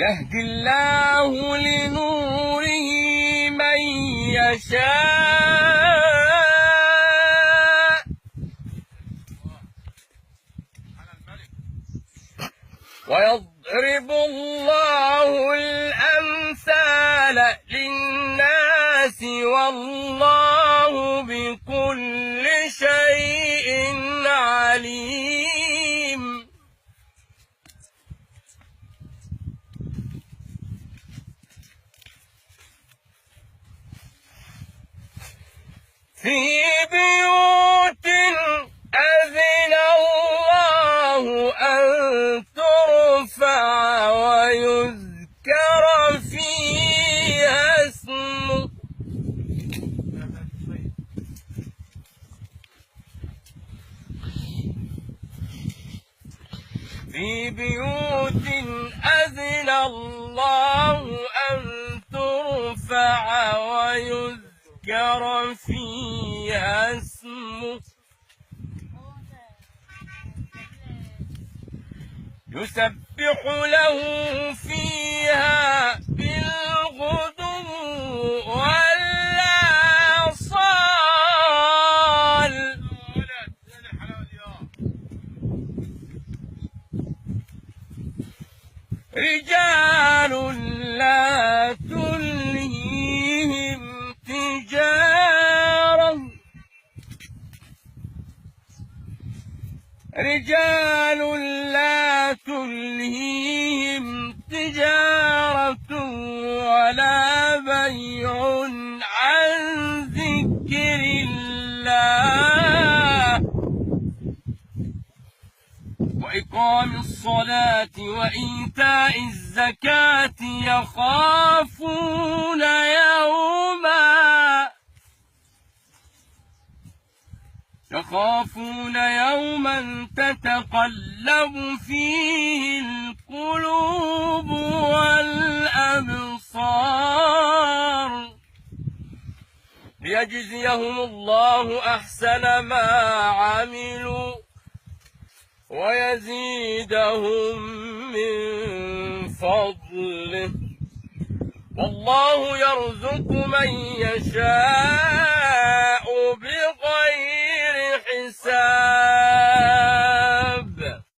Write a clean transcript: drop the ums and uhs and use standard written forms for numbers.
يهدي الله لنوره من يشاء ويضرب الله الأمثال للناس والله بكل شيء عليم. في بيوت أذن الله أن ترفع ويذكر فيها اسمه في بيوت أذن الله أن ترفع ويذكر فيها اسمه يسبح له فيها بالغدو والآصال. رجال لا تلهيهم تجارة رجال لا تلهيهم تجارة ولا بيع عن ذكر الله وإقام الصلاة وإيتاء الزكاة يخافون يوما تتقلب فيه القلوب والأبصار ليجزيهم الله أحسن ما عملوا ويزيدهم من فضله والله يرزق من يشاء بغير